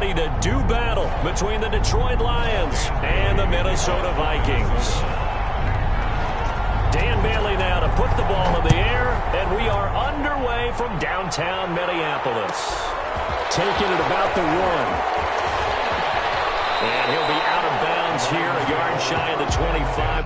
ready to do battle between the Detroit Lions and the Minnesota Vikings. Dan Bailey now to put the ball in the air, and we are underway from downtown Minneapolis. Taking it about the 1. And he'll be out of bounds here, a yard shy of the 25.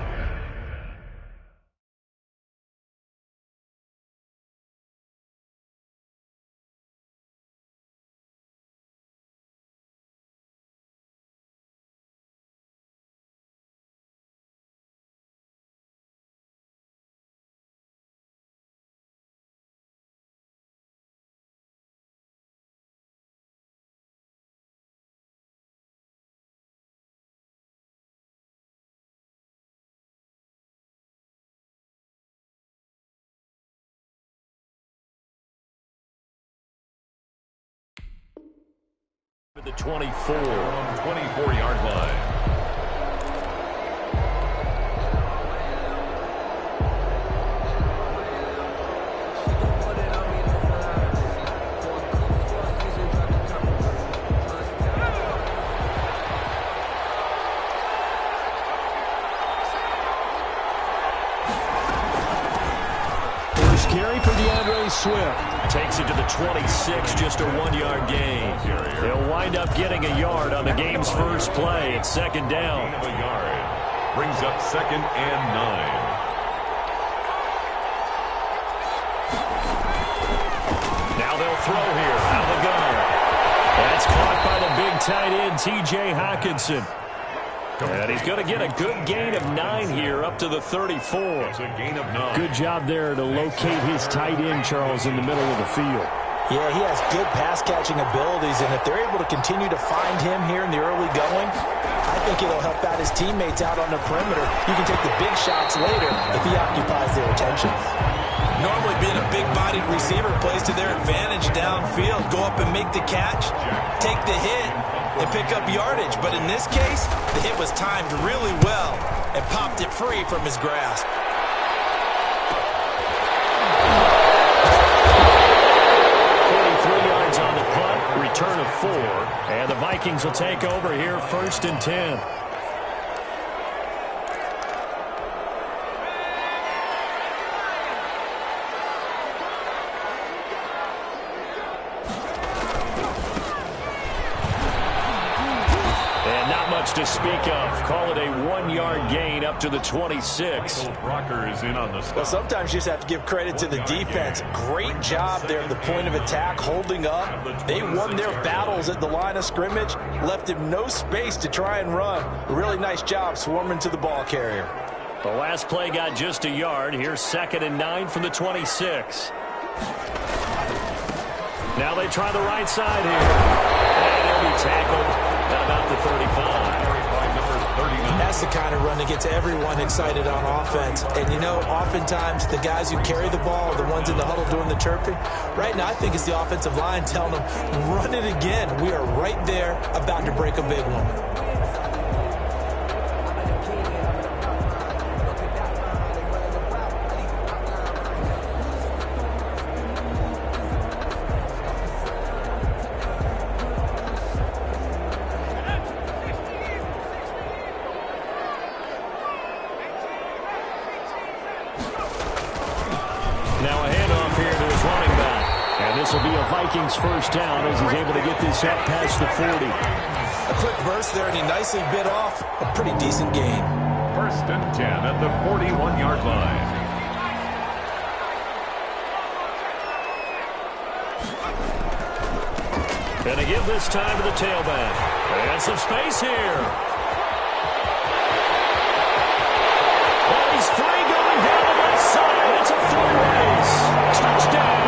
The 24. 24-yard line. First carry for DeAndre Swift. Takes it to the 26, just a 1-yard gain. He'll wind up getting a yard on the game's first play. It's second down. A yard. Brings up 2nd and 9. Now they'll throw here out of the gun. That's caught by the big tight end, T.J. Hockenson. And he's going to get a good gain of 9 here up to the 34. It's a gain of 9. Good job there to locate his tight end, Charles, in the middle of the field. Yeah, he has good pass-catching abilities, and if they're able to continue to find him here in the early going, I think it'll help out his teammates out on the perimeter. You can take the big shots later if he occupies their attention. Normally being a big-bodied receiver plays to their advantage downfield. Go up and make the catch, take the hit, and pick up yardage. But in this case, the hit was timed really well and popped it free from his grasp. On the punt, return of 4, and the Vikings will take over here 1st and 10. And not much to speak of. Call it a 1-yard gain up to the 26. Rocker is in on the stop. Well, sometimes you just have to give credit to the defense. Great job there at the point of attack, holding up. They won their battles at the line of scrimmage, left him no space to try and run. Really nice job swarming to the ball carrier. The last play got just a yard. Here's 2nd and 9 from the 26. Now they try the right side here. And he'll be tackled at about the 35. That's the kind of run that gets everyone excited on offense. And, you know, oftentimes the guys who carry the ball are the ones in the huddle doing the chirping. Right now, I think it's the offensive line telling them, run it again. We are right there about to break a big one. Now a handoff here to his running back. And this will be a Vikings first down as he's able to get this up past the 40. A quick burst there, and he nicely bit off a pretty decent gain. 1st and 10 at the 41-yard line. And to give this time to the tailback. And some space here. Oh, he's free going down the left side. It's a full race. Touchdown,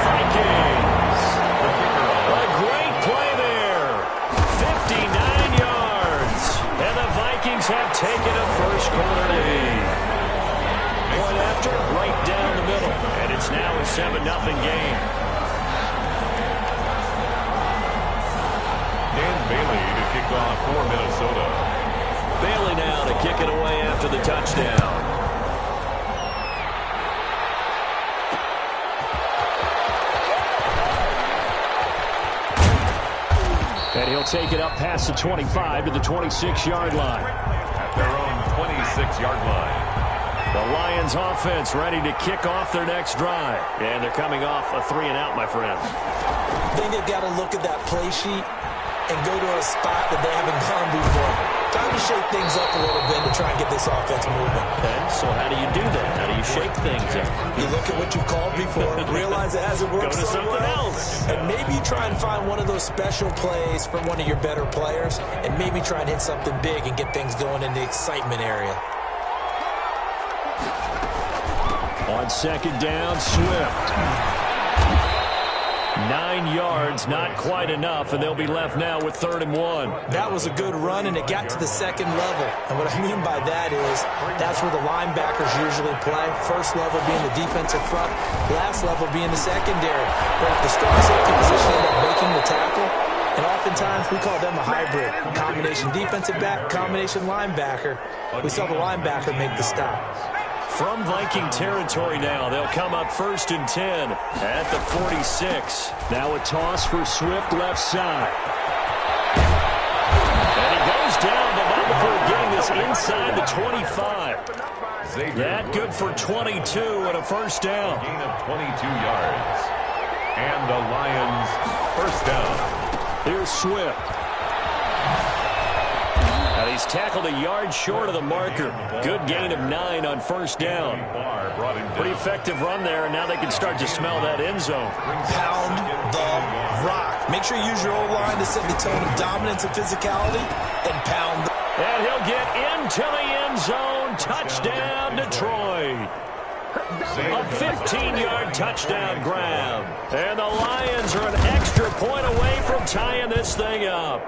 Vikings. A great play there. 59 yards. And the Vikings have taken a first quarter lead. Point after, right down the middle. And it's now a 7-0 game. Dan Bailey to kick off for Minnesota. Bailey now to kick it away after the touchdown. And he'll take it up past the 25 to the 26-yard line. At their own 26-yard line. The Lions offense ready to kick off their next drive. And they're coming off a 3-and-out, my friend. I think they've got to look at that play sheet and go to a spot that they haven't gone before. Time to shake things up a little bit to try and get this offense moving. Okay, so how do you do that? How do you shake things up? You look at what you called before, realize it hasn't worked Go to so something well, else. and maybe try and find one of those special plays from one of your better players, and maybe try and hit something big and get things going in the excitement area. On second down, Swift. 9 yards, not quite enough, and they'll be left now with 3rd and 1. That was a good run, and it got to the second level. And what I mean by that is that's where the linebackers usually play. First level being the defensive front, last level being the secondary. Where if the strong safety position end up making the tackle, and oftentimes we call them a hybrid. Combination defensive back, combination linebacker. We saw the linebacker make the stop. From Viking territory now, they'll come up 1st and 10 at the 46. Now a toss for Swift left side. And he goes down, but not before getting this inside the 25. That good for 22 and a first down. Gain of 22 yards. And the Lions first down. Here's Swift. And he's tackled a yard short of the marker. Good gain of 9 on first down. Pretty effective run there, and now they can start to smell that end zone. Pound the rock. Make sure you use your O-line to set the tone of dominance and physicality, and pound the... And he'll get into the end zone. Touchdown, Detroit. A 15-yard touchdown grab. And the Lions are an extra point away from tying this thing up.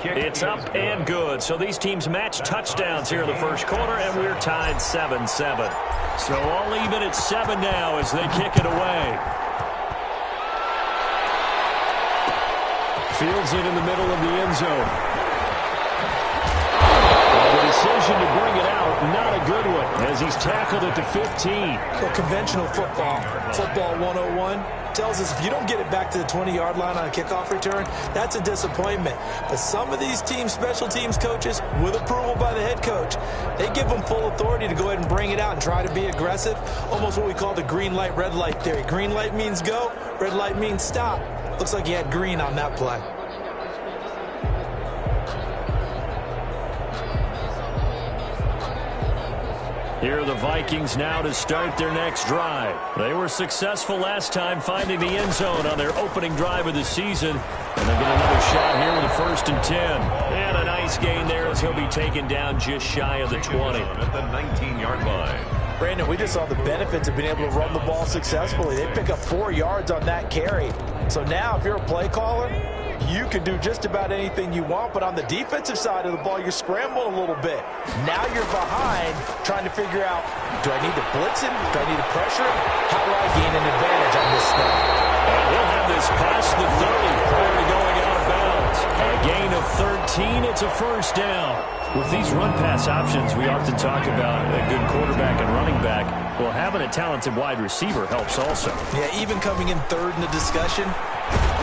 It's up and good. So these teams match touchdowns here in the first quarter, and we're tied 7-7. So all even at 7 now as they kick it away. Fields it in the middle of the end zone. Well, the decision to bring it out, not a good one, as he's tackled at the 15. Well, conventional football 101, tells us if you don't get it back to the 20-yard line on a kickoff return, that's a disappointment. But some of these teams, special teams coaches, with approval by the head coach, they give them full authority to go ahead and bring it out and try to be aggressive. Almost what we call the green light, red light theory. Green light means go, red light means stop. Looks like he had green on that play. Here are the Vikings now to start their next drive. They were successful last time finding the end zone on their opening drive of the season. And they'll get another shot here with a 1st and 10. And a nice gain there as he'll be taken down just shy of the 20. At the 19-yard line. Brandon, we just saw the benefits of being able to run the ball successfully. They pick up 4 yards on that carry. So now if you're a play caller, you can do just about anything you want, but on the defensive side of the ball, you're scrambling a little bit. Now you're behind, trying to figure out, do I need to blitz him? Do I need to pressure him? How do I gain an advantage on this snap? He'll have this past the 30 prior to going out of bounds. A gain of 13, it's a first down. With these run-pass options, we often talk about a good quarterback and running back. Well, having a talented wide receiver helps also. Yeah, even coming in third in the discussion,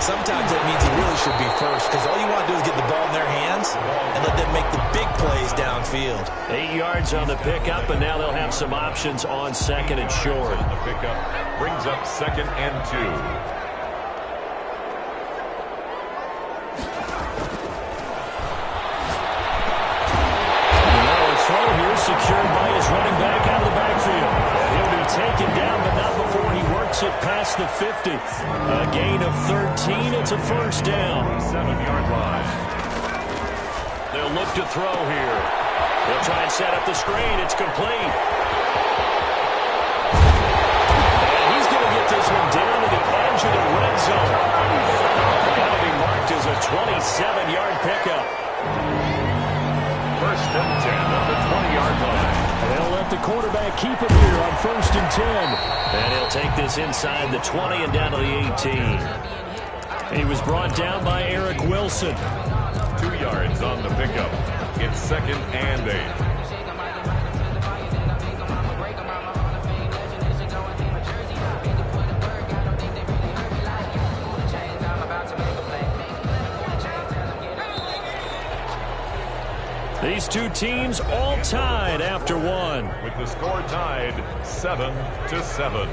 sometimes that means he really should be first, because all you want to do is get the ball in their hands and let them make the big plays downfield. 8 yards on the pickup, and now they'll have some options on 2nd and short. The pickup brings up 2nd and 2. Secured by his running back out of the backfield. He'll be taken down, but not before he works it past the 50. A gain of 13. It's a first down. 7-yard line. They'll look to throw here. They'll try and set up the screen. It's complete. And he's going to get this one down to the edge of the red zone. That'll be marked as a 27-yard pickup. 1st and 10 at the 20-yard line. They'll let the quarterback keep it here on 1st and 10. And he'll take this inside the 20 and down to the 18. He was brought down by Eric Wilson. 2 yards on the pickup. It's 2nd and 8. These two teams all tied after one. With the score tied 7-7.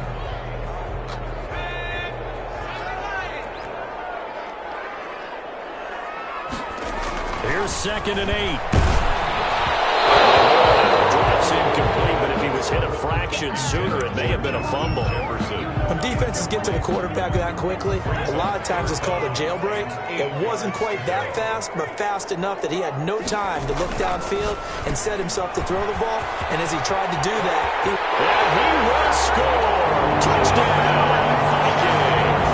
Here's 2nd and 8. Drop's incomplete, but if he was hit a fraction sooner, it may have been a fumble. When defenses get to the quarterback that quickly, a lot of times it's called a jailbreak. It wasn't quite that fast, but fast enough that he had no time to look downfield and set himself to throw the ball. And as he tried to do that, he will score. Touchdown, Vikings.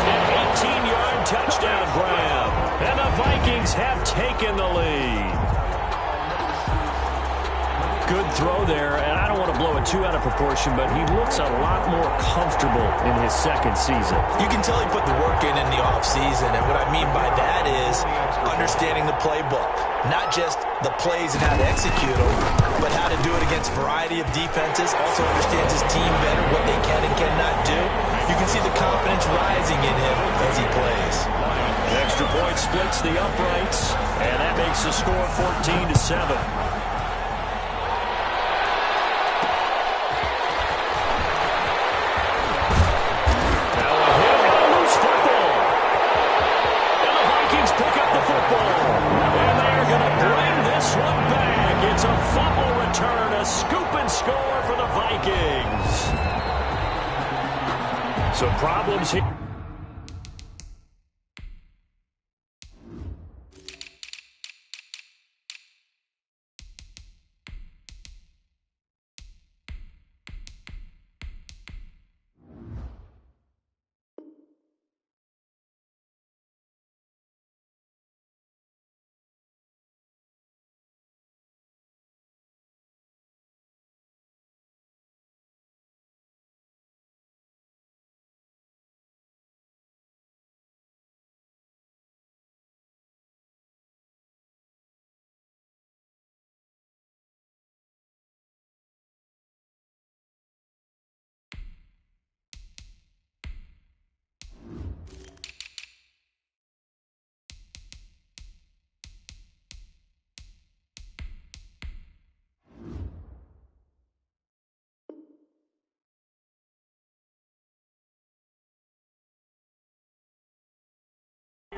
An 18-yard touchdown grab. And the Vikings have taken the lead. Good throw there, and I don't want to blow it too out of proportion, but he looks a lot more comfortable in his second season. You can tell he put the work in the offseason, and what I mean by that is understanding the playbook. Not just the plays and how to execute them, but how to do it against a variety of defenses. Also understands his team better, what they can and cannot do. You can see the confidence rising in him as he plays. The extra point splits the uprights, and that makes the score 14-7. So problems here.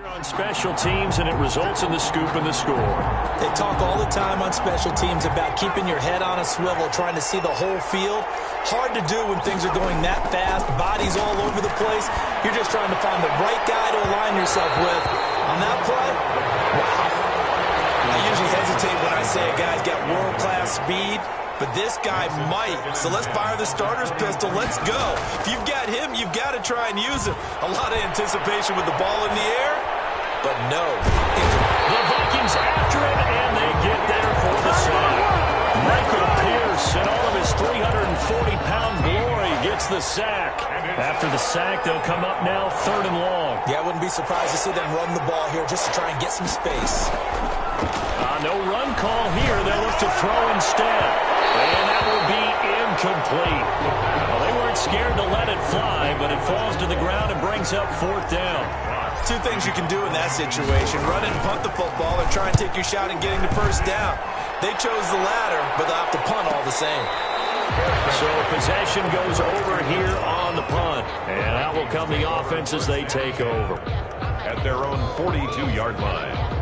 On special teams, and it results in the scoop and the score. They talk all the time on special teams about keeping your head on a swivel, trying to see the whole field. Hard to do when things are going that fast, bodies all over the place. You're just trying to find the right guy to align yourself with. On that play, wow. I usually hesitate when I say a guy's got world-class speed, but this guy might. So let's fire the starter's pistol. Let's go. If you've got him, you've got to try and use him. A lot of anticipation with the ball in the air, but no. The Vikings after it, and they get there for the sack. Michael Pierce, in all of his 340-pound glory, gets the sack. After the sack, they'll come up now 3rd and long. Yeah, I wouldn't be surprised to see them run the ball here just to try and get some space. No run call here. They'll look to throw instead. And that will be incomplete. Well, they weren't scared to let it fly, but it falls to the ground and brings up 4th down. Two things you can do in that situation. Run and punt the football or try and take your shot at getting the 1st down. They chose the latter, but they'll have to punt all the same. So possession goes over here on the punt. And out will come the offense as they take over. At their own 42-yard line.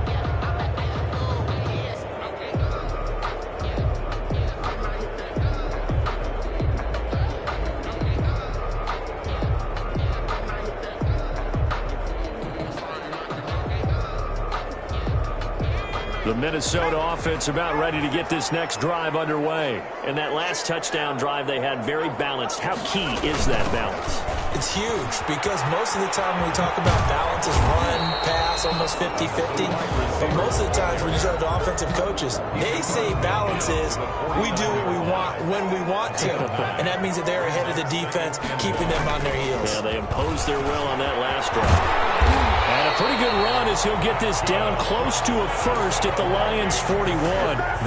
The Minnesota offense about ready to get this next drive underway. And that last touchdown drive they had very balanced. How key is that balance? It's huge because most of the time when we talk about balance is run, pass, almost 50-50. But most of the times when you talk to offensive coaches, they say balance is we do what we want when we want to. And that means that they're ahead of the defense, keeping them on their heels. Yeah, they imposed their will on that last drive. And a pretty good run as he'll get this down close to a first at the Lions' 41.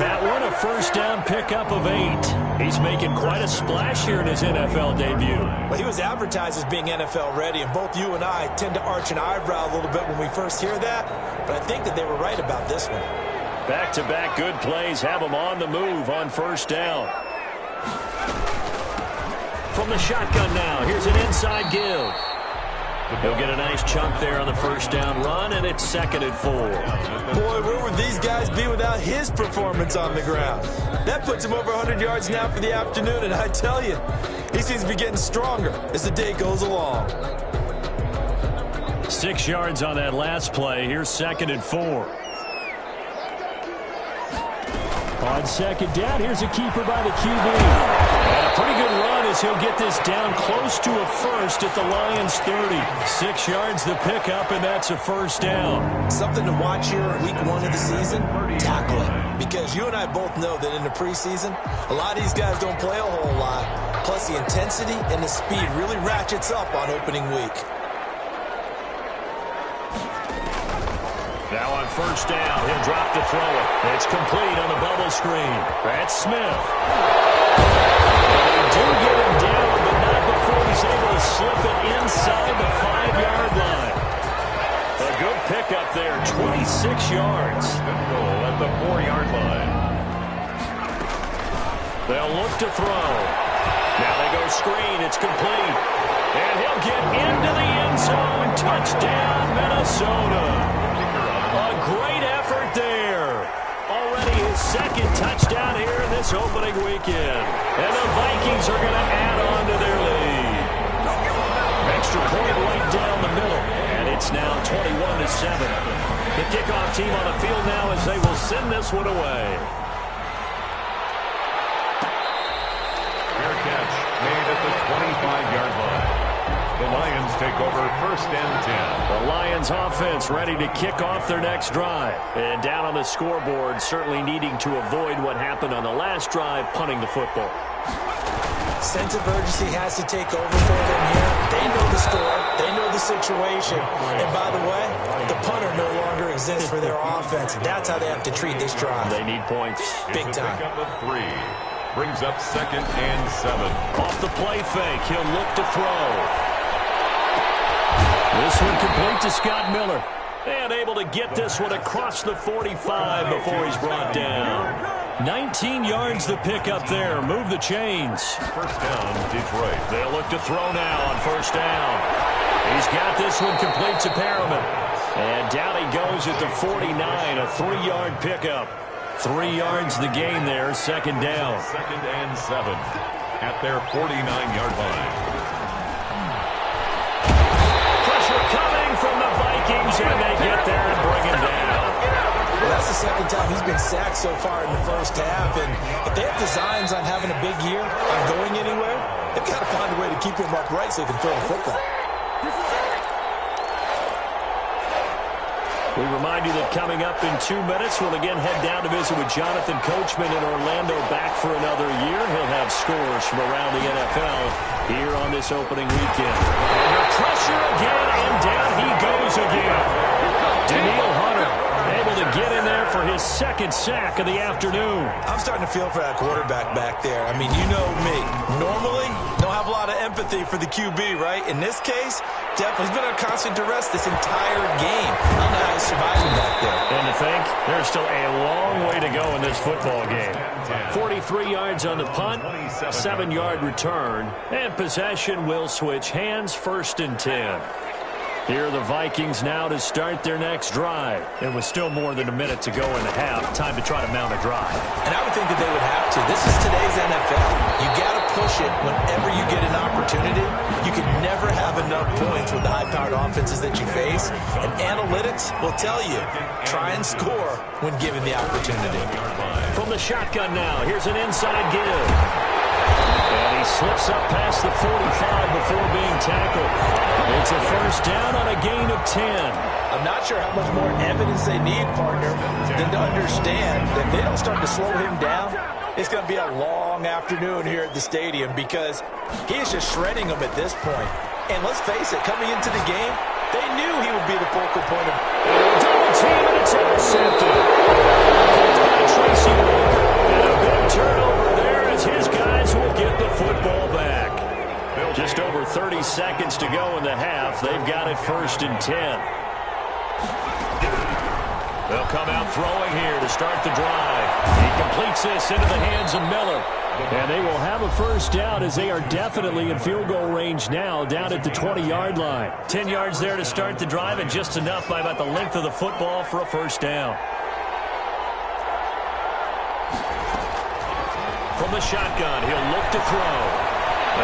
That one, a 1st down pickup of 8. He's making quite a splash here in his NFL debut. Well, he was advertised as being NFL ready, and both you and I tend to arch an eyebrow a little bit when we first hear that. But I think that they were right about this one. Back-to-back good plays have them on the move on first down. From the shotgun now, here's an inside give. He'll get a nice chunk there on the first down run, and it's 2nd and 4. Boy, where would these guys be without his performance on the ground? That puts him over 100 yards now for the afternoon, and I tell you, he seems to be getting stronger as the day goes along. 6 yards on that last play. Here's 2nd and 4. On second down, here's a keeper by the QB. And a pretty good run as he'll get this down close to a first at the Lions 30. 6 yards the pickup, and that's a first down. Something to watch here in week 1 of the season, tackling. Because you and I both know that in the preseason, a lot of these guys don't play a whole lot. Plus the intensity and the speed really ratchets up on opening week. Now on first down, he'll drop to throw it. It's complete on the bubble screen. That's Smith. And they do get him down, but not before he's able to slip it inside the 5-yard line. A good pickup there, 26 yards. Good goal at the 4-yard line. They'll look to throw. Now they go screen. It's complete. And he'll get into the end zone. Touchdown, Minnesota. A great effort there. Already his 2nd touchdown here in this opening weekend. And the Vikings are going to add on to their lead. Extra point right down the middle. And it's now 21-7. The kickoff team on the field now as they will send this one away. Fair catch made at the 25-yard line. The Lions take over 1st and 10. The Lions offense ready to kick off their next drive. And down on the scoreboard, certainly needing to avoid what happened on the last drive, punting the football. Sense of urgency has to take over for them here. They know the score. They know the situation. And by the way, the punter no longer exists for their offense. That's how they have to treat this drive. They need points. Big time. Pick up of 3. Brings up 2nd and 7. Off the play fake, he'll look to throw. This one complete to Scott Miller. And able to get this one across the 45 before he's brought down. 19 yards the pickup there. Move the chains. First down, Detroit. They'll look to throw now on first down. He's got this one complete to Perriman. And down he goes at the 49, a 3-yard pickup. 3 yards the gain there, 2nd down. 2nd and 7 at their 49-yard line. Coming from the Vikings, and they get there and bring him down. Well, that's the 2nd time he's been sacked so far in the first half, and if they have designs on having a big year, on going anywhere, they've got to find a way to keep him upright so they can throw the football. We remind you that coming up in 2 minutes, we'll again head down to visit with Jonathan Coachman in Orlando, back for another year. He'll have scores from around the NFL here on this opening weekend. Under pressure again, and down he goes again. Daniil Hunter able to get in there for his 2nd sack of the afternoon. I'm starting to feel for that quarterback back there. I mean, you know me. Normally, don't have a lot of empathy for the QB, right? In this case, definitely he's been on constant duress this entire game. I don't know how he's surviving back there. And to think, there's still a long way to go in this football game. 43 yards on the punt, 7-yard return, and possession will switch hands, 1st and 10. Here are the Vikings now to start their next drive. And with still more than a minute to go in the half, time to try to mount a drive. And I would think that they would have to. This is today's NFL. You got to push it whenever you get an opportunity. You can never have enough points with the high-powered offenses that you face. And analytics will tell you, try and score when given the opportunity. From the shotgun now, here's an inside give. And he slips up past the 45 before being tackled. It's a first down on a gain of 10. I'm not sure how much more evidence they need, partner, than to understand that if they don't start to slow him down, it's going to be a long afternoon here at the stadium because he is just shredding them at this point. And let's face it, coming into the game, they knew he would be the focal point of double team, and it's intercepted. Tracy Walker, and a big turnover there as his guys will get the football back. Just over 30 seconds to go in the half. They've got it 1st and 10. They'll come out throwing here to start the drive. He completes this into the hands of Miller. And they will have a first down as they are definitely in field goal range now down at the 20-yard line. 10 yards there to start the drive and just enough by about the length of the football for a first down. From the shotgun, he'll look to throw.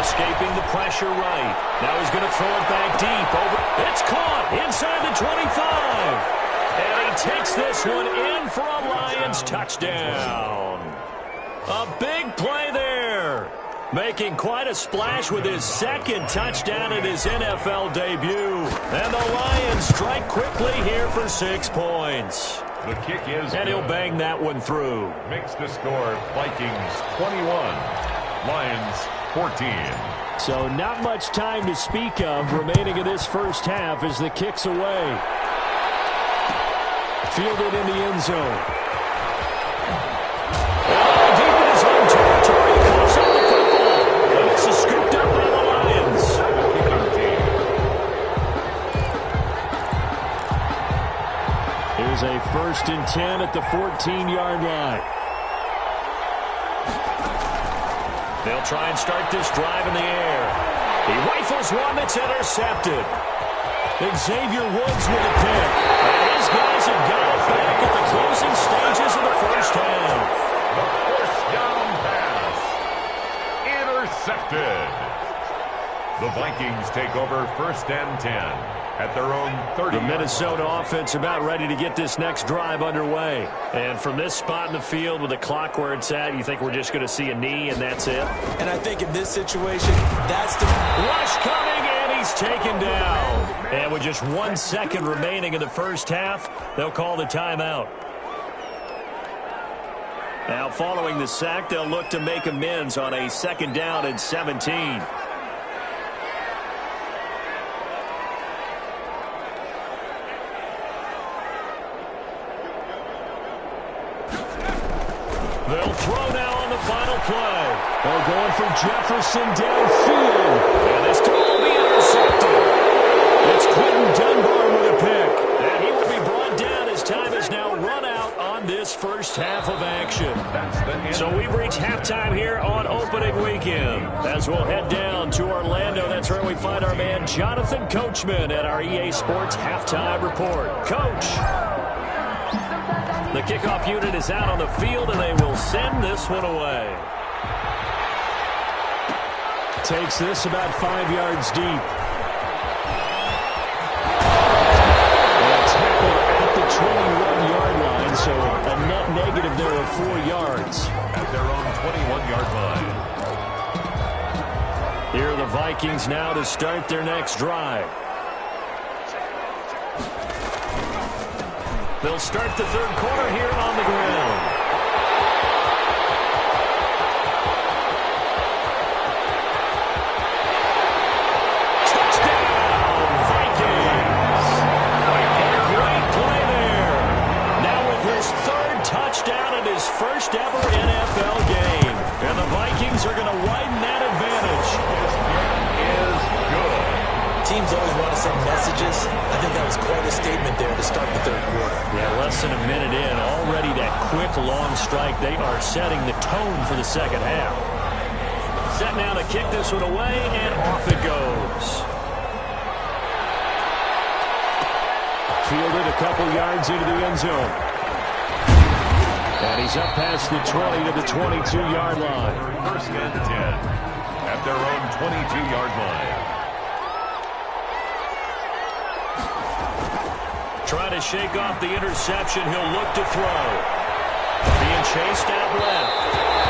Escaping the pressure right. Now he's going to throw it back deep. It's caught inside the 25. And he takes this one in for a Lions touchdown. A big play there. Making quite a splash with his second touchdown in his NFL debut. And the Lions strike quickly here for 6 points. The kick is and he'll bang that one through. Makes the score Vikings 21, Lions 14. So not much time to speak of remaining in this first half as the kick's away. Fielded in the end zone. Deep in his own territory. Coughs up the football. And this is scooped up by the Lions. Here's a 1st and 10 at the 14-yard line. They'll try and start this drive in the air. He rifles one that's intercepted. Xavier Woods with a pick. And his guys have got it back at the closing stages of the first half. The first down pass. Intercepted. The Vikings take over 1st and 10 at their own 30. The Minnesota offense about ready to get this next drive underway. And from this spot in the field with the clock where it's at, you think we're just going to see a knee and that's it? And I think in this situation, that's the rush coming, and he's taken down. And with just 1 second remaining in the first half, they'll call the timeout. Now following the sack, they'll look to make amends on a 2nd down and 17. They'll throw now on the final play. They're going for Jefferson downfield. And this time will be intercepted. It's Quentin Dunbar with a pick. And he will be brought down as time is now run out on this first half of action. So we've reached halftime here on opening weekend. As we'll head down to Orlando, that's where we find our man Jonathan Coachman at our EA Sports Halftime Report. Coach. The kickoff unit is out on the field, and they will send this one away. Takes this about 5 yards deep. And tackled at the 21-yard line, so a net negative there of 4 yards. At their own 21-yard line. Here are the Vikings now to start their next drive. They'll start the 3rd quarter here on the ground. Touchdown, Vikings! Great play there. Now with his 3rd touchdown and his first ever NFL game. And the Vikings are going to widen that advantage. Is good. teams always want to send messages. I think that was quite a statement there to start the 3rd quarter. Yeah, less than a minute in. Already that quick, long strike. They are setting the tone for the 2nd half. Set now to kick this one away, and off it goes. Fielded a couple yards into the end zone. And he's up past the 20 to the 22-yard line. 1st and 10 at their own 22-yard line. Trying to shake off the interception. He'll look to throw. Being chased out left.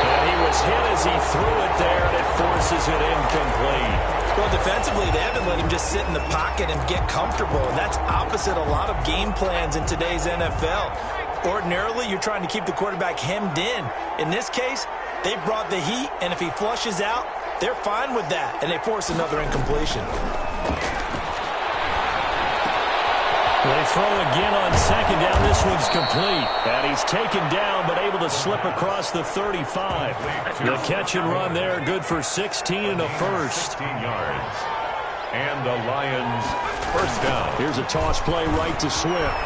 And he was hit as he threw it there, and it forces it incomplete. Well, defensively, they haven't let him just sit in the pocket and get comfortable. And that's opposite a lot of game plans in today's NFL. Ordinarily, you're trying to keep the quarterback hemmed in. In this case, they brought the heat, and if he flushes out, they're fine with that, and they force another incompletion. They throw again on 2nd down. This one's complete. And he's taken down, but able to slip across the 35. The catch and run there, good for 16 and a first. 16 yards. And the Lions first down. Here's a toss play right to Swift.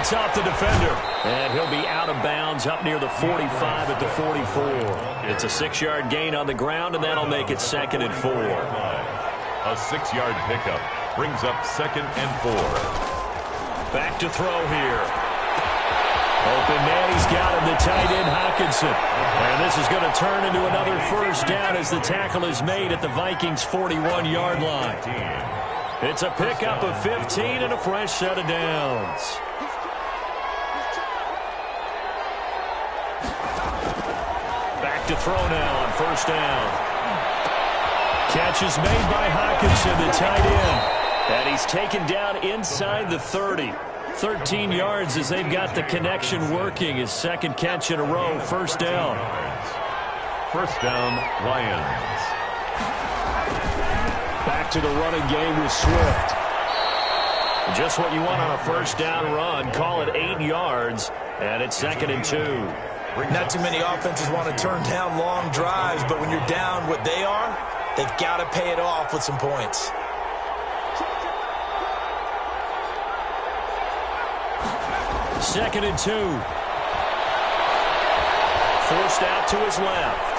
fights off the defender. And he'll be out of bounds up near the 45 at the 44. It's a 6-yard gain on the ground, and that'll make it 2nd and 4. A 6-yard pickup brings up 2nd and 4. Back to throw here. Open man, he's got him, the tight end, Hockenson. And this is going to turn into another first down as the tackle is made at the Vikings' 41-yard line. It's a pickup of 15 and a fresh set of downs. Back to throw now on first down. Catch is made by Hockenson, the tight end. And he's taken down inside the 30. 13 yards as they've got the connection working. His 2nd catch in a row, first down. First down, Lions. Back to the running game with Swift. Just what you want on a first down run. Call it 8 yards, and it's 2nd and 2. Not too many offenses want to turn down long drives, but when you're down what they are, they've got to pay it off with some points. 2nd and 2. Forced out to his left.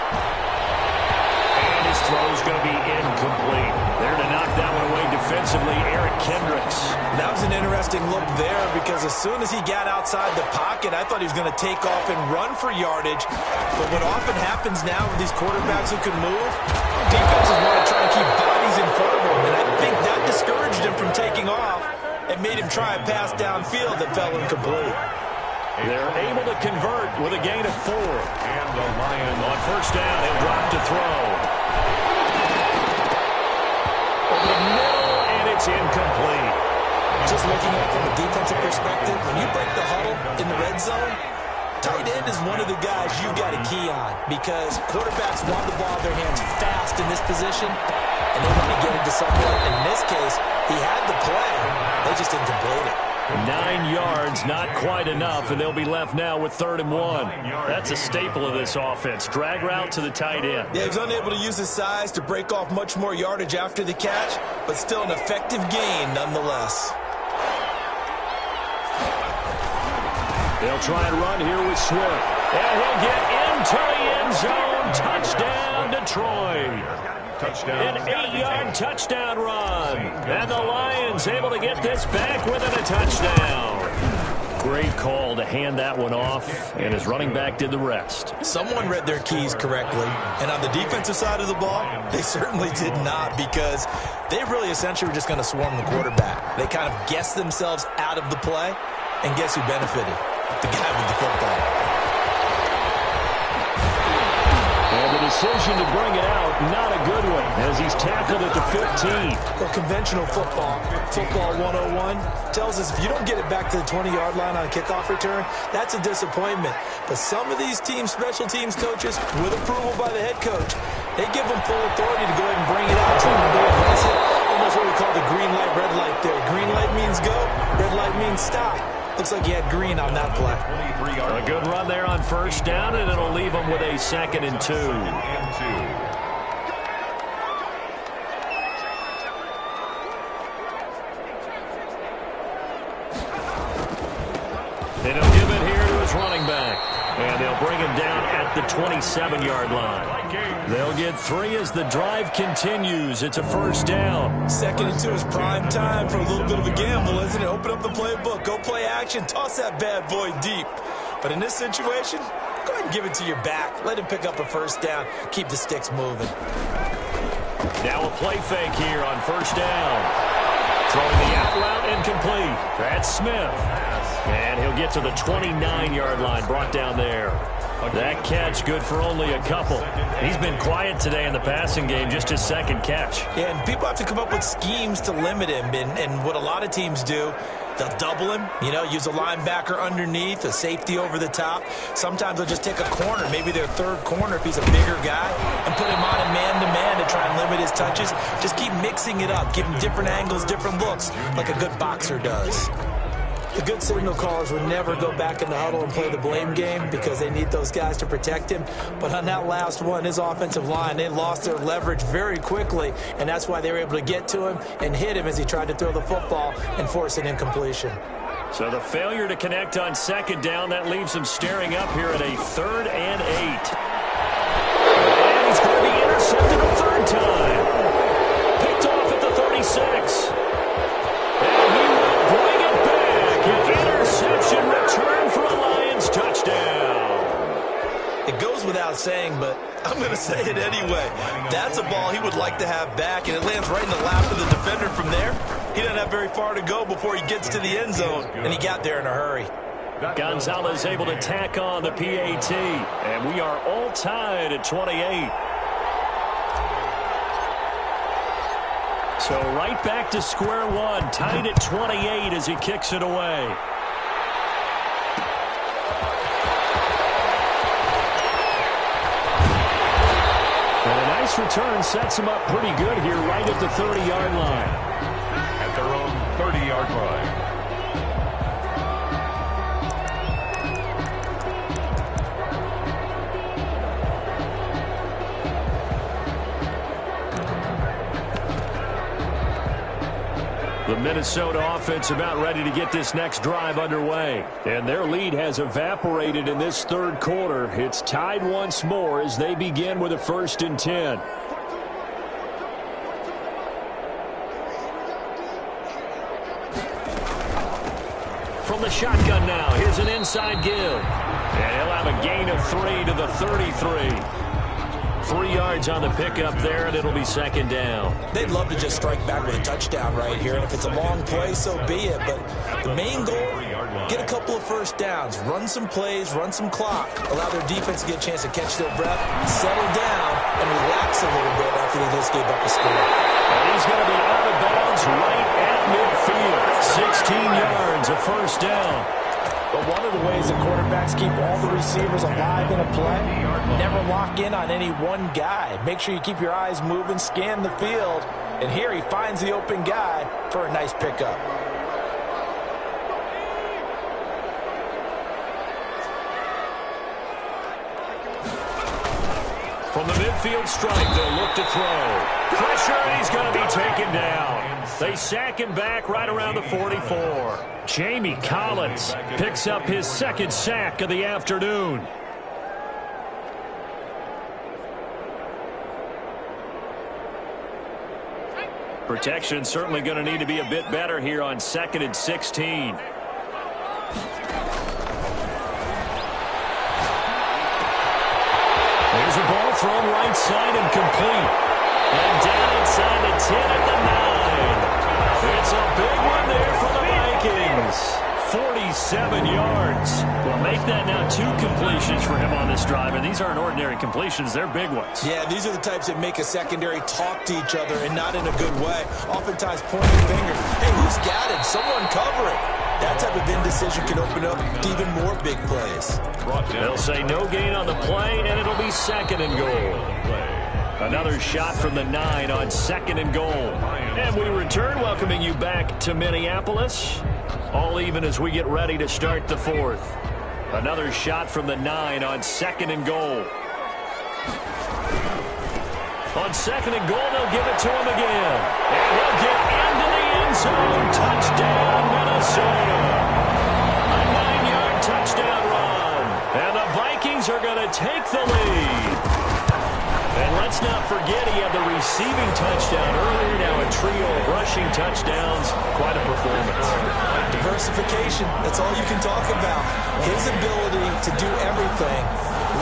And his throw's going to be incomplete. There to knock that one away defensively, Eric Kendricks. That was an interesting look there because as soon as he got outside the pocket, I thought he was going to take off and run for yardage. But what often happens now with these quarterbacks who can move, defenses want to try and keep bodies in front of them. And I think that discouraged him from taking off and made him try a pass downfield that fell incomplete. They're able to convert with a gain of 4. And the Lions on first down, he'll drop to throw. Over the middle, and it's incomplete. Just looking at it from a defensive perspective, when you break the huddle in the red zone, tight end is one of the guys you've got to key on because quarterbacks want the ball in their hands fast in this position, and they want to get it to someone. In this case, he had the play. They just didn't complete it. 9 yards, not quite enough, and they'll be left now with 3rd and 1. That's a staple of this offense. Drag route to the tight end. Yeah, he was unable to use his size to break off much more yardage after the catch, but still an effective gain nonetheless. They'll try and run here with Swift. And he'll get into the end zone. Touchdown, Detroit. touchdown. An 8-yard touchdown run. And the Lions able to get this back within a touchdown. Great call to hand that one off, and his running back did the rest. Someone read their keys correctly, and on the defensive side of the ball, they certainly did not, because they really essentially were just going to swarm the quarterback. They kind of guessed themselves out of the play, and guess who benefited? The guy with the football. And the decision to bring it out, not a good one, as he's tackled at the 15. Well, conventional football 101, tells us if you don't get it back to the 20-yard line on a kickoff return, that's a disappointment. But some of these teams, special teams coaches, with approval by the head coach, they give them full authority to go ahead and bring it out, trying to be aggressive. Almost what we call the green light, red light there. Green light means go, red light means stop. Looks like he had green on that play. A good run there on first down, and it'll leave him with a 2nd and 2. And he'll give it here to his running back. And they'll bring him down at the 27-yard line. They'll get 3 as the drive continues. It's a first down. 2nd and 2 is prime time for a little bit of a gamble, isn't it? Open up the playbook. Go play action. Toss that bad boy deep. But in this situation, go ahead and give it to your back. Let him pick up a first down. Keep the sticks moving. Now a play fake here on first down. Throwing the out route incomplete. That's Smith. And he'll get to the 29-yard line, brought down there. That catch good for only a couple. He's been quiet today in the passing game, just his 2nd catch. Yeah, and people have to come up with schemes to limit him. And what a lot of teams do, they'll double him, use a linebacker underneath, a safety over the top. Sometimes they'll just take a corner, maybe their 3rd corner if he's a bigger guy, and put him on a man-to-man to try and limit his touches. Just keep mixing it up, give him different angles, different looks, like a good boxer does. The good signal callers would never go back in the huddle and play the blame game because they need those guys to protect him. But on that last one, his offensive line, they lost their leverage very quickly, and that's why they were able to get to him and hit him as he tried to throw the football and force an incompletion. So the failure to connect on second down, that leaves him staring up here at a 3rd and 8. And he's going to be intercepted a third time. Picked off at the 36. And he will bring it back. An interception return for a Lions touchdown. It goes without saying, but I'm going to say it anyway. That's a ball he would like to have back, and it lands right in the lap of the defender from there. He doesn't have very far to go before he gets to the end zone, and he got there in a hurry. Gonzalez able to tack on the PAT, and we are all tied at 28. So right back to square one, tied at 28 as he kicks it away. And a nice return sets him up pretty good here right at the 30-yard line. At their own 30-yard line. The Minnesota offense about ready to get this next drive underway. And their lead has evaporated in this third quarter. It's tied once more as they begin with a 1st and 10. From the shotgun now, here's an inside give. And he'll have a gain of 3 to the 33. 3 yards on the pickup there, and it'll be 2nd down. They'd love to just strike back with a touchdown right here, and if it's a long play, so be it. But the main goal, get a couple of first downs, run some plays, run some clock, allow their defense to get a chance to catch their breath, settle down, and relax a little bit after they just gave up a score. And he's going to be out of bounds right at midfield. 16 yards, a 1st down. But one of the ways that quarterbacks keep all the receivers alive in a play, never lock in on any one guy. Make sure you keep your eyes moving, scan the field. And here he finds the open guy for a nice pickup. From the midfield stripe, they'll look to throw. Pressure, and he's going to be taken down. They sack him back right around the 44. Jamie Collins picks up his 2nd sack of the afternoon. Protection certainly going to need to be a bit better here on 2nd and 16. There's a ball thrown right side and complete. And down inside the 10 at the 9. It's a big one there for the Vikings. 47 yards. Well, make that now 2 completions for him on this drive. And these aren't ordinary completions. They're big ones. Yeah, these are the types that make a secondary talk to each other and not in a good way. Oftentimes pointing fingers. Hey, who's got him? Someone cover it. That type of indecision can open up even more big plays. They'll say no gain on the play, and it'll be 2nd and goal. Another shot from the 9 on 2nd and goal. And we return, welcoming you back to Minneapolis. All even as we get ready to start the 4th. Another shot from the 9 on 2nd and goal. On 2nd and goal, they'll give it to him again. And he'll get into the end zone. Touchdown, Minnesota. A 9-yard touchdown run. And the Vikings are going to take the lead. And let's not forget he had the receiving touchdown earlier. Now a trio of rushing touchdowns. Quite a performance. Diversification, that's all you can talk about. His ability to do everything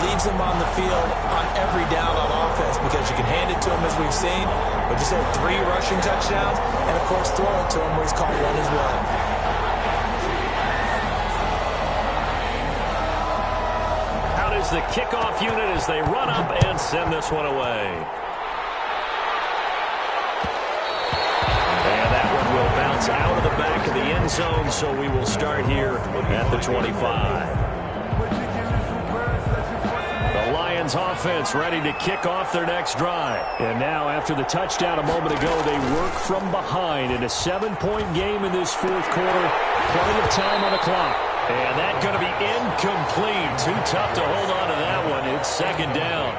leaves him on the field on every down on offense because you can hand it to him as we've seen. But just had 3 rushing touchdowns and, of course, throw it to him where he's caught one as well. Out is the kickoff unit as they run up and send this one away. And that one will bounce out of the back of the end zone, so we will start here at the 25. The Lions offense ready to kick off their next drive. And now after the touchdown a moment ago, they work from behind in a 7-point game in this 4th quarter. Plenty of time on the clock. And that's going to be incomplete. Too tough to hold on to that one. It's 2nd down.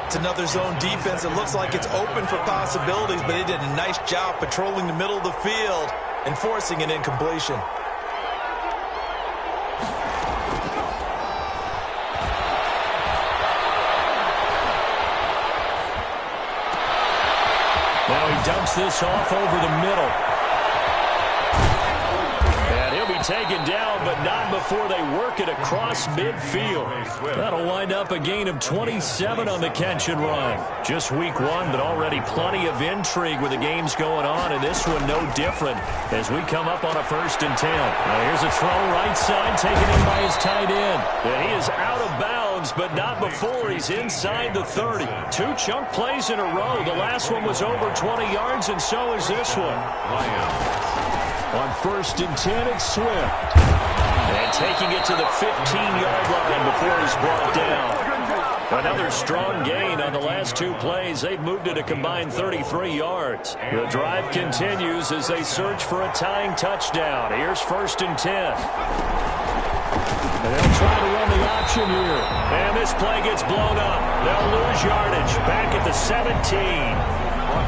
It's another zone defense. It looks like it's open for possibilities, but they did a nice job patrolling the middle of the field and forcing an incompletion. dumps this off over the middle. And he'll be taken down, but not before they work it across midfield. That'll wind up a gain of 27 on the catch and run. Just week one, but already plenty of intrigue with the games going on, and this one no different as we come up on a 1st and 10. Now here's a throw right side, taken in by his tight end. And he is out of bounds, but not before he's inside the 30. 2 chunk plays in a row. The last one was over 20 yards, and so is this one. On 1st and 10, it's Swift. And taking it to the 15-yard line before he's brought down. Another strong gain on the last 2 plays. They've moved it a combined 33 yards. The drive continues as they search for a tying touchdown. Here's 1st and 10. And they'll try to run the option here. And this play gets blown up. They'll lose yardage. Back at the 17.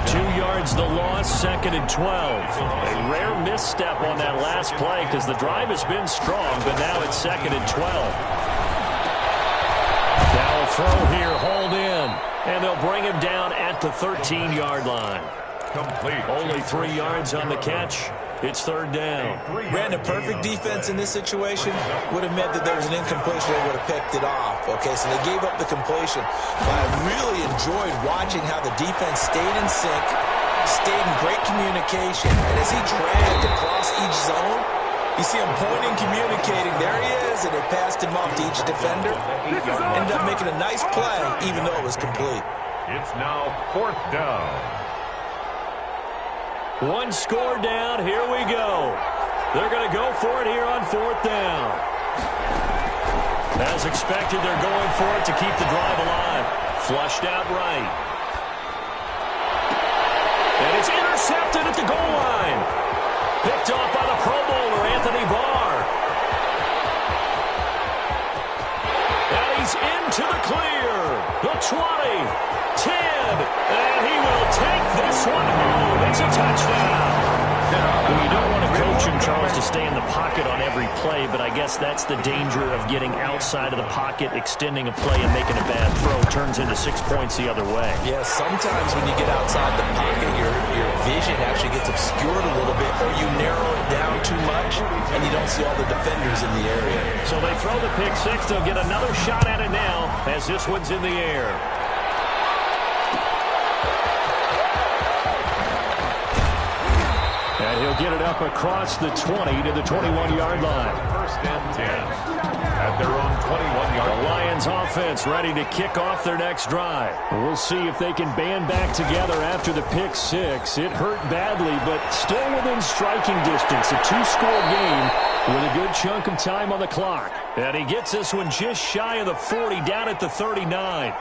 2 yards the loss, 2nd and 12. A rare misstep on that last play because the drive has been strong, but now it's 2nd and 12. Now a throw here, hauled in, and they'll bring him down at the 13-yard line. Complete. Only 3 yards on the catch. It's 3rd down. Ran a perfect defense in this situation. Would have meant that there was an incompletion. They would have picked it off. Okay, so they gave up the completion. But I really enjoyed watching how the defense stayed in sync, stayed in great communication. And as he dragged across each zone, you see him pointing, communicating. There he is, and they passed him off to each defender. Ended up making a nice play, even though it was complete. It's now 4th down. 1 score down. Here we go. They're going to go for it here on 4th down. As expected, they're going for it to keep the drive alive. Flushed out right. And it's intercepted at the goal line. Picked off by the Pro Bowler, Anthony Barr. And he's into the clear. The 20. 10, and he will take this one home. It's a touchdown. Well, you don't want to coach him, Charles, to stay in the pocket on every play, but I guess that's the danger of getting outside of the pocket, extending a play, and making a bad throw. Turns into 6 points the other way. Yeah, sometimes when you get outside the pocket, your vision actually gets obscured a little bit, or you narrow it down too much, and you don't see all the defenders in the area. So they throw the pick six. They'll get another shot at it now as this one's in the air. And he'll get it up across the 20 to the 21-yard line. 1st and 10 at their own 21-yard line. The Lions offense ready to kick off their next drive. We'll see if they can band back together after the pick six. It hurt badly, but still within striking distance. A 2-score game with a good chunk of time on the clock. And he gets this one just shy of the 40, down at the 39.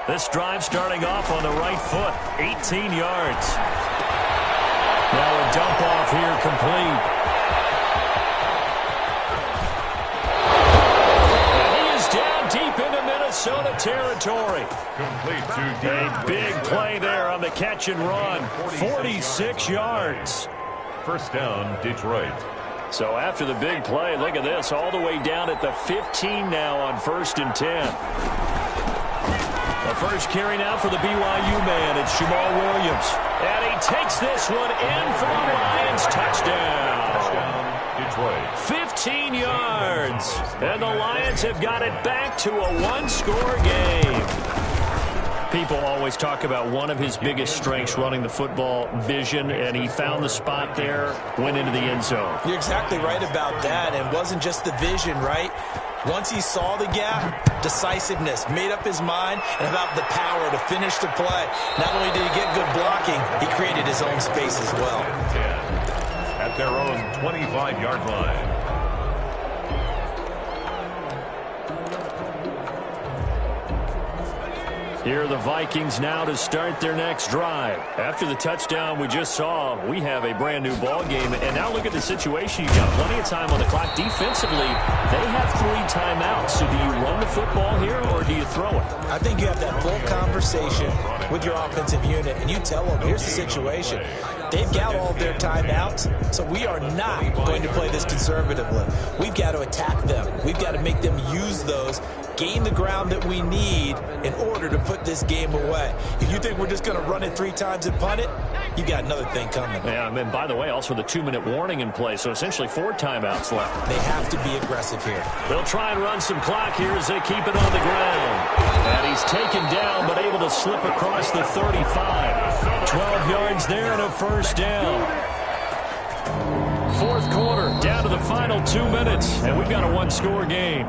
This drive starting off on the right foot, 18 yards. Now a dump off here complete. And he is down deep into Minnesota territory. Complete to A big play there on the catch and run. 46 yards. 1st down, Detroit. So after the big play, look at this, all the way down at the 15 now on 1st and 10. The first carry now for the BYU man. It's Jamal Williams. And he takes this one in for the Lions. Touchdown. Detroit. 15 yards. And the Lions have got it back to a 1-score game. People always talk about one of his biggest strengths running the football, vision, and he found the spot there, went into the end zone. You're exactly right about that. And it wasn't just the vision, right? Once he saw the gap, decisiveness, made up his mind, and about the power to finish the play. Not only did he get good blocking, he created his own space as well. 10 at their own 25-yard line. Here are the Vikings now to start their next drive. After the touchdown we just saw, we have a brand new ball game. And now look at the situation. You've got plenty of time on the clock. Defensively, they have 3 timeouts. So do you run the football here or do you throw it? I think you have that full conversation with your offensive unit, and you tell them, here's the situation. They've got all of their timeouts, so we are not going to play this conservatively. We've got to attack them. We've got to make them use those gain the ground that we need in order to put this game away. If you think we're just going to run it 3 times and punt it, you got another thing coming. Yeah, and by the way, also the 2-minute warning in play, so essentially 4 timeouts left. They have to be aggressive here. They'll try and run some clock here as they keep it on the ground. And he's taken down, but able to slip across the 35. 12 yards there and a first down. Fourth quarter, down to the final 2 minutes, and we've got a 1-score game.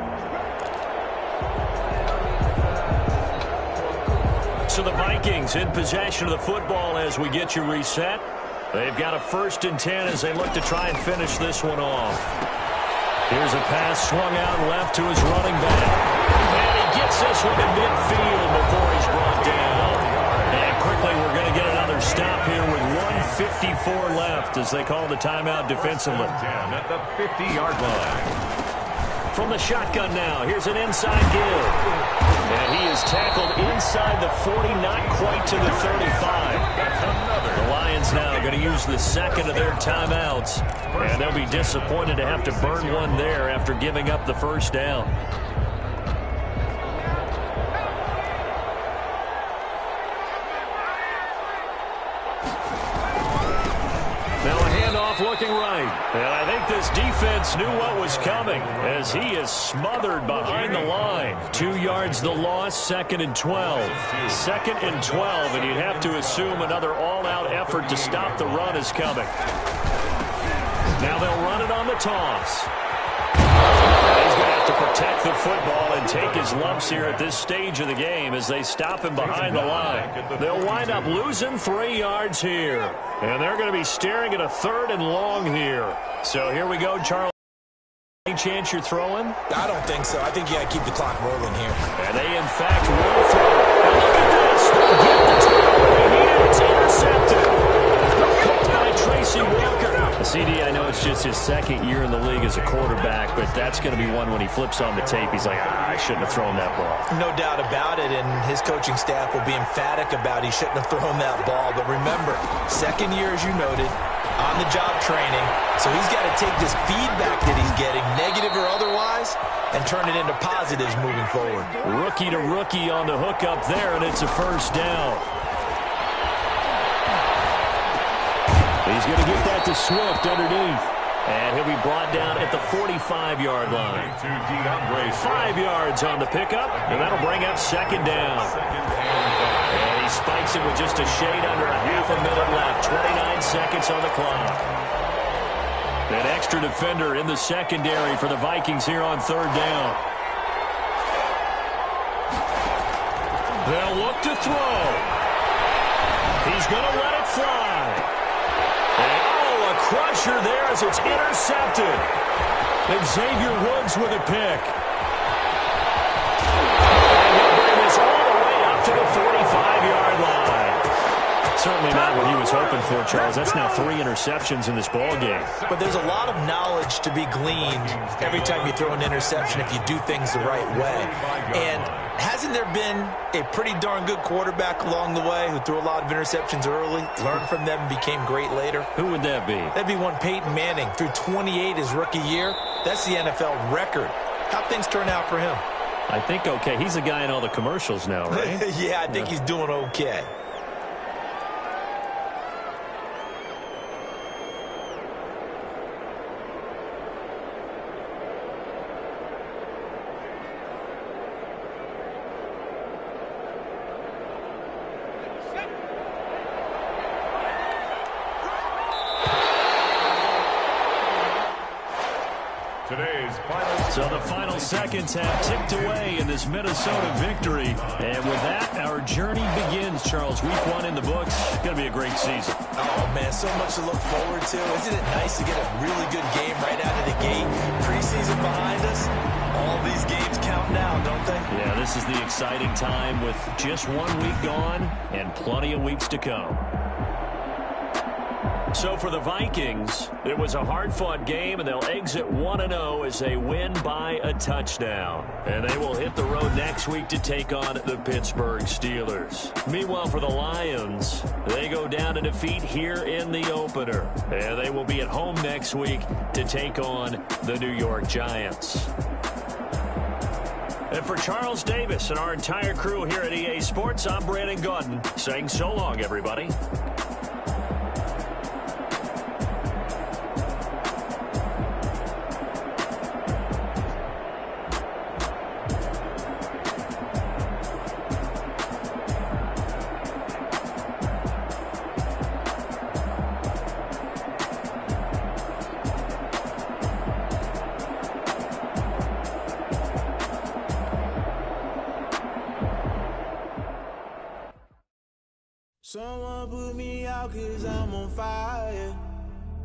So the Vikings in possession of the football as we get you reset. They've got a 1st and 10 as they look to try and finish this one off. Here's a pass swung out left to his running back. And he gets this one to midfield before he's brought down. And quickly we're going to get another stop here with 1:54 left as they call the timeout defensively. 10 at the 50-yard line. From the shotgun now, here's an inside give. And he is tackled inside the 40, not quite to the 35. The Lions now going to use the second of their timeouts. And they'll be disappointed to have to burn one there after giving up the first down. Now a handoff looking right. And I think this defense knew what was coming as he is smothered behind the line. 2 yards the loss, 2nd and 12. 2nd and 12, and you'd have to assume another all-out effort to stop the run is coming. Now they'll run it on the toss. He's going to have to protect the football and take his lumps here at this stage of the game as they stop him behind the line. They'll wind up losing 3 yards here. And they're going to be staring at a 3rd and long here. So here we go, Charles. Any chance you're throwing? I don't think so. I think you got to keep the clock rolling here. And they, in fact, will throw. And look at this. They'll get the tackle. It's intercepted. Caught by Tracy Walker. CD, I know it's just his 2nd year in the league as a quarterback, but that's going to be one when he flips on the tape. He's like, I shouldn't have thrown that ball. No doubt about it, and his coaching staff will be emphatic about he shouldn't have thrown that ball. But remember, 2nd year, as you noted, on-the-job training, so he's got to take this feedback that he's getting, negative or otherwise, and turn it into positives moving forward. Rookie to rookie on the hook up there, and it's a first down. He's going to get that to Swift underneath. And he'll be brought down at the 45-yard line. 5 yards on the pickup, and that'll bring up 2nd down. And he spikes it with just a shade under a half a minute left. 29 seconds on the clock. An extra defender in the secondary for the Vikings here on 3rd down. They'll look to throw. He's going to let it fly. Crusher there as it's intercepted. And Xavier Woods with a pick. And he'll bring this all the way up to the 45-yard line. Certainly not what he was hoping for, Charles. That's now 3 interceptions in this ball game. But there's a lot of knowledge to be gleaned every time you throw an interception if you do things the right way. And hasn't there been a pretty darn good quarterback along the way who threw a lot of interceptions early, learned from them, and became great later? Who would that be? That'd be one Peyton Manning. Threw 28 his rookie year. That's the NFL record. How'd things turn out for him? I think okay. He's a guy in all the commercials now, right? Yeah, I think he's doing okay. So the final seconds have ticked away in this Minnesota victory. And with that, our journey begins, Charles. Week 1 in the books. Going to be a great season. Oh, man, so much to look forward to. Isn't it nice to get a really good game right out of the gate? Preseason behind us. All these games count now, don't they? Yeah, this is the exciting time with just 1 week gone and plenty of weeks to come. So for the Vikings, it was a hard-fought game, and they'll exit 1-0 as they win by a touchdown. And they will hit the road next week to take on the Pittsburgh Steelers. Meanwhile, for the Lions, they go down to defeat here in the opener. And they will be at home next week to take on the New York Giants. And for Charles Davis and our entire crew here at EA Sports, I'm Brandon Gaudin saying so long, everybody. Someone put me out 'cause I'm on fire.